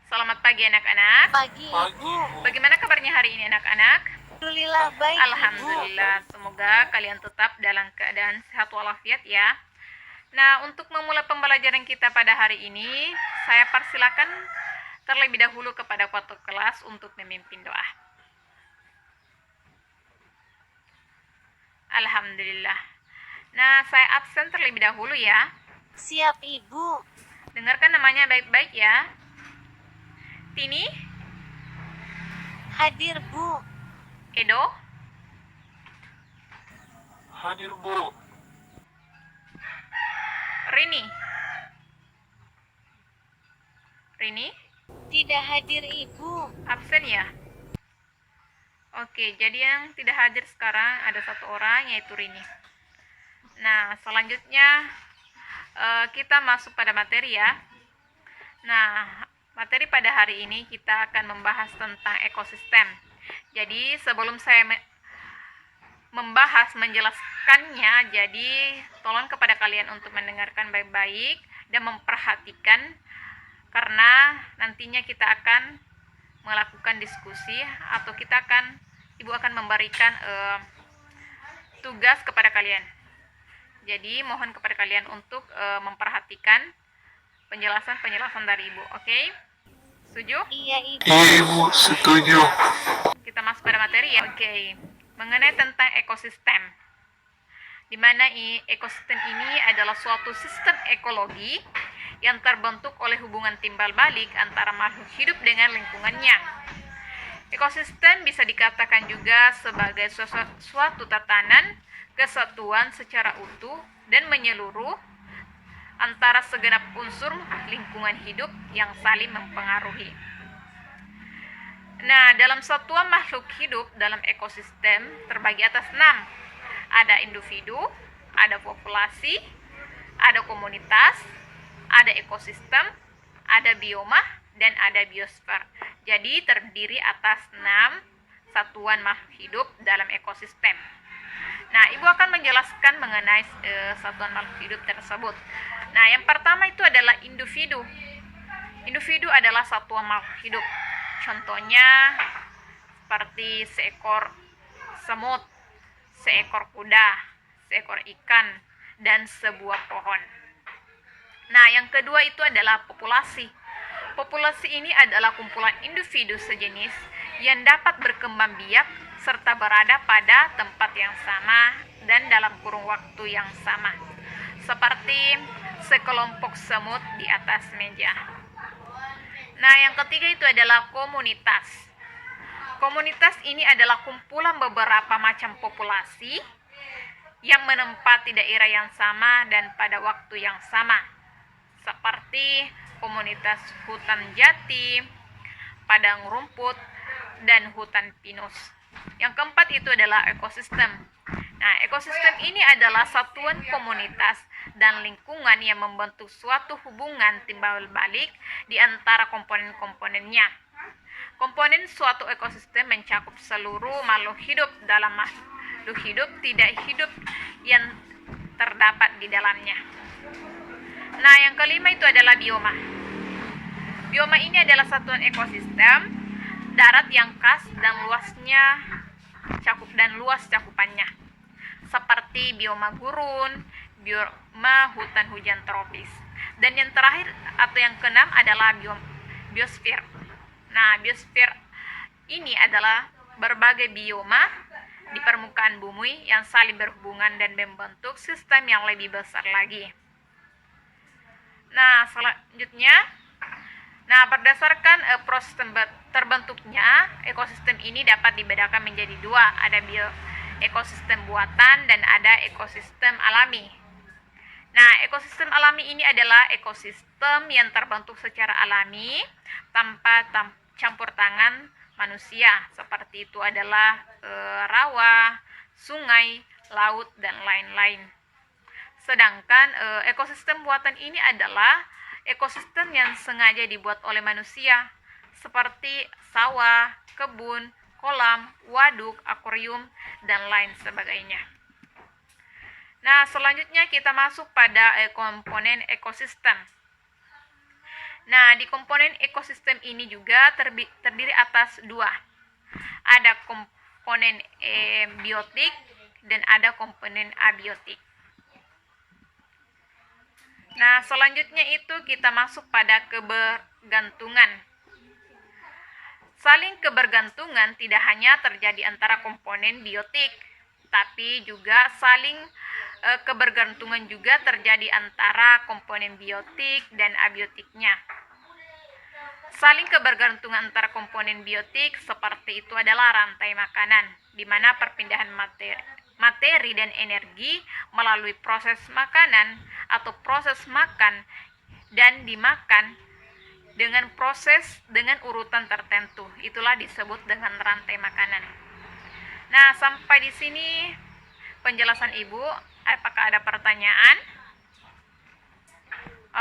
Selamat pagi anak-anak. Pagi, Ibu. Bagaimana kabarnya hari ini anak-anak? Alhamdulillah baik, Ibu. Alhamdulillah, semoga kalian tetap dalam keadaan sehat walafiat ya. Nah, untuk memulai pembelajaran kita pada hari ini, saya persilakan terlebih dahulu kepada ketua kelas untuk memimpin doa. Alhamdulillah. Nah, saya absen terlebih dahulu ya. Siap, Ibu. Dengarkan namanya baik-baik ya. Tini, Hadir, Bu. Edo, Hadir, Bu. Rini, Tidak hadir, Ibu. absen ya? Oke, jadi yang tidak hadir sekarang ada satu orang, yaitu Rini. Nah, selanjutnya kita masuk pada materi ya. Nah, materi pada hari ini kita akan membahas tentang ekosistem. Jadi, sebelum saya menjelaskannya, jadi tolong kepada kalian untuk mendengarkan baik-baik dan memperhatikan, karena nantinya kita akan melakukan diskusi atau Ibu akan memberikan tugas kepada kalian. Jadi mohon kepada kalian untuk memperhatikan penjelasan dari Ibu. Oke? Setuju? Iya, Ibu. Ibu setuju. Kita masuk pada materi ya. Oke. Mengenai tentang ekosistem. Di mana ekosistem ini adalah suatu sistem ekologi yang terbentuk oleh hubungan timbal balik antara makhluk hidup dengan lingkungannya. Ekosistem bisa dikatakan juga sebagai suatu tatanan kesatuan secara utuh dan menyeluruh antara segenap unsur lingkungan hidup yang saling mempengaruhi. Nah, dalam satuan makhluk hidup dalam ekosistem terbagi atas 6. Ada individu, ada populasi, ada komunitas, ada ekosistem, ada bioma, dan ada biosfer. Jadi terdiri atas 6 satuan makhluk hidup dalam ekosistem. Nah, Ibu akan menjelaskan mengenai satuan makhluk hidup tersebut. Nah, yang pertama itu adalah individu. Individu adalah satuan makhluk hidup. Contohnya seperti seekor semut, seekor kuda, seekor ikan, dan sebuah pohon. Nah, yang kedua itu adalah populasi. Populasi ini adalah kumpulan individu sejenis yang dapat berkembang biak serta berada pada tempat yang sama dan dalam kurun waktu yang sama, seperti sekelompok semut di atas meja. Nah, yang ketiga itu adalah komunitas. Komunitas ini adalah kumpulan beberapa macam populasi yang menempati daerah yang sama dan pada waktu yang sama, seperti komunitas hutan jati, padang rumput, dan hutan pinus. Yang keempat itu adalah ekosistem. Nah, ekosistem ini adalah satuan komunitas dan lingkungan yang membentuk suatu hubungan timbal balik di antara komponen-komponennya. Komponen suatu ekosistem mencakup seluruh makhluk hidup dalam makhluk hidup tidak hidup yang terdapat di dalamnya. Nah, yang kelima itu adalah bioma. Bioma ini adalah satuan ekosistem darat yang khas dan luas cakupannya, seperti bioma gurun, bioma hutan hujan tropis. Dan yang terakhir atau yang keenam adalah biosfer. Nah, biosfer ini adalah berbagai bioma di permukaan bumi yang saling berhubungan dan membentuk sistem yang lebih besar lagi. Nah, selanjutnya, berdasarkan proses terbentuknya, ekosistem ini dapat dibedakan menjadi 2. Ada ekosistem buatan dan ada ekosistem alami. Nah, ekosistem alami ini adalah ekosistem yang terbentuk secara alami tanpa campur tangan manusia. Seperti itu adalah rawa, sungai, laut, dan lain-lain. Sedangkan ekosistem buatan ini adalah ekosistem yang sengaja dibuat oleh manusia, seperti sawah, kebun, kolam, waduk, akuarium, dan lain sebagainya. Nah, selanjutnya kita masuk pada komponen ekosistem. Nah, di komponen ekosistem ini juga terdiri atas dua. Ada komponen biotik dan ada komponen abiotik. Nah, selanjutnya itu kita masuk pada kebergantungan. Saling kebergantungan tidak hanya terjadi antara komponen biotik, tapi juga saling kebergantungan juga terjadi antara komponen biotik dan abiotiknya. Saling kebergantungan antara komponen biotik seperti itu adalah rantai makanan, di mana perpindahan materi dan energi melalui proses makanan atau proses makan dan dimakan dengan proses dengan urutan tertentu. Itulah disebut dengan rantai makanan. Nah, sampai di sini penjelasan Ibu. Apakah ada pertanyaan?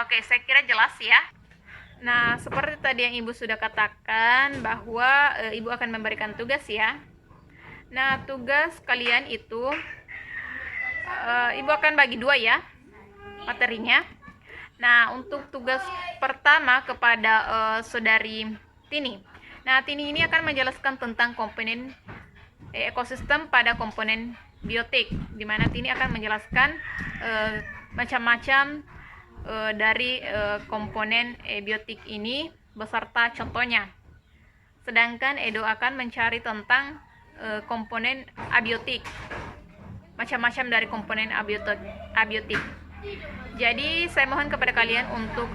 Oke, saya kira jelas ya. Nah, seperti tadi yang Ibu sudah katakan bahwa Ibu akan memberikan tugas ya. Nah, tugas kalian itu Ibu akan bagi dua ya materinya. Nah, untuk tugas pertama kepada saudari Tini. Nah, Tini ini akan menjelaskan tentang komponen ekosistem pada komponen biotik, di mana Tini akan menjelaskan macam-macam dari komponen biotik ini beserta contohnya. Sedangkan Edo akan mencari tentang komponen abiotik, macam-macam dari komponen abiotik. Jadi saya mohon kepada kalian untuk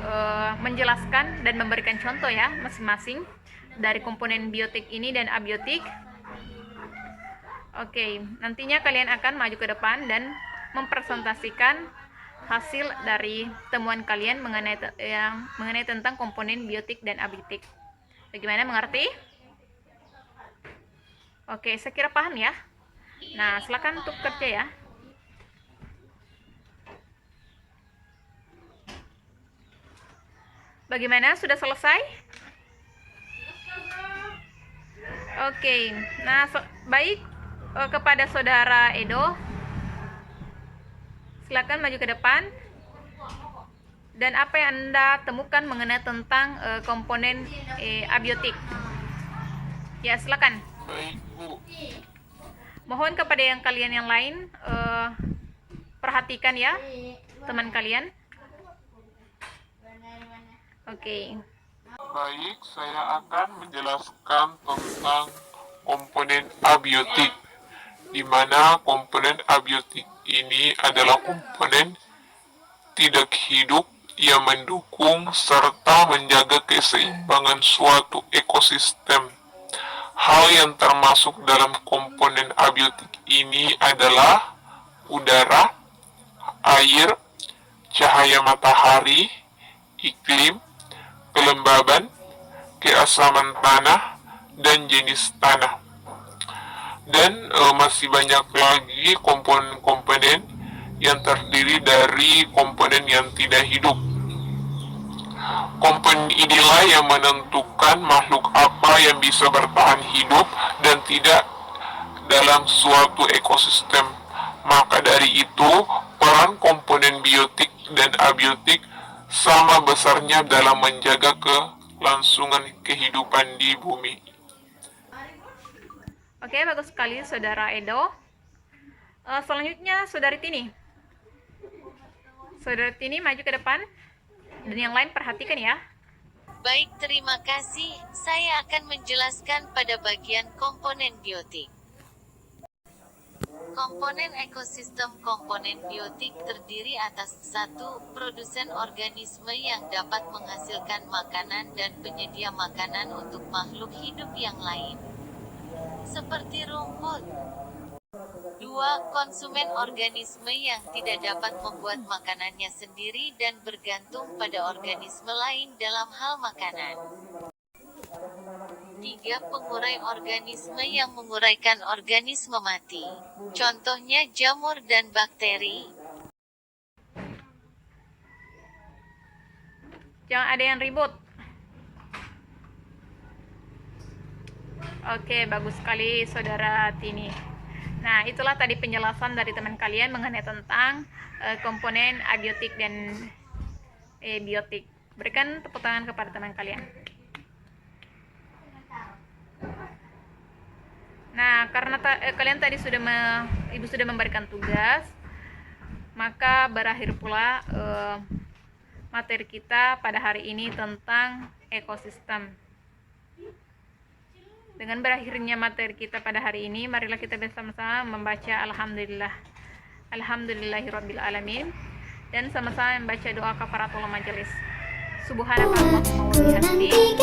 menjelaskan dan memberikan contoh ya masing-masing dari komponen biotik ini dan abiotik. Oke, nantinya kalian akan maju ke depan dan mempresentasikan hasil dari temuan kalian mengenai tentang komponen biotik dan abiotik. Bagaimana, mengerti? Oke, saya kira paham ya. Nah, silakan untuk kerja ya. Bagaimana? Sudah selesai? Oke. Nah, baik, kepada saudara Edo, silakan maju ke depan. Dan apa yang Anda temukan mengenai tentang komponen abiotik? Ya, silakan. Baik, Bu. Mohon kepada kalian yang lain perhatikan ya, teman kalian. Oke. Baik, saya akan menjelaskan tentang komponen abiotik, di mana komponen abiotik ini adalah komponen tidak hidup yang mendukung serta menjaga keseimbangan suatu ekosistem. Hal yang termasuk dalam komponen abiotik ini adalah udara, air, cahaya matahari, iklim, kelembaban, keasaman tanah, dan jenis tanah. Dan masih banyak lagi komponen-komponen yang terdiri dari komponen yang tidak hidup. Komponen inilah yang menentukan makhluk apa yang bisa bertahan hidup dan tidak dalam suatu ekosistem. Maka dari itu, peran komponen biotik dan abiotik sama besarnya dalam menjaga kelangsungan kehidupan di bumi. Oke, bagus sekali saudara Edo. Selanjutnya saudari Tini. Saudari Tini maju ke depan. Dan yang lain perhatikan ya. Baik, terima kasih. Saya akan menjelaskan pada bagian komponen biotik. Komponen ekosistem. Komponen biotik terdiri atas 1. Produsen organisme yang dapat menghasilkan makanan dan penyedia makanan untuk makhluk hidup yang lain, seperti rumput. 2. Konsumen organisme yang tidak dapat membuat makanannya sendiri dan bergantung pada organisme lain dalam hal makanan. 3. Pengurai organisme yang menguraikan organisme mati. Contohnya jamur dan bakteri. Jangan ada yang ribut. Oke, bagus sekali saudara Tini. Nah, itulah tadi penjelasan dari teman kalian mengenai tentang komponen abiotik dan biotik. Berikan tepuk tangan kepada teman kalian. Nah, karena kalian tadi Ibu sudah memberikan tugas, maka berakhir pula materi kita pada hari ini tentang ekosistem. Dengan berakhirnya materi kita pada hari ini, marilah kita bersama-sama membaca Alhamdulillah. Alhamdulillahirabbil alamin, dan sama-sama membaca doa kafaratul majelis. Subhanallah wa bihamdihi.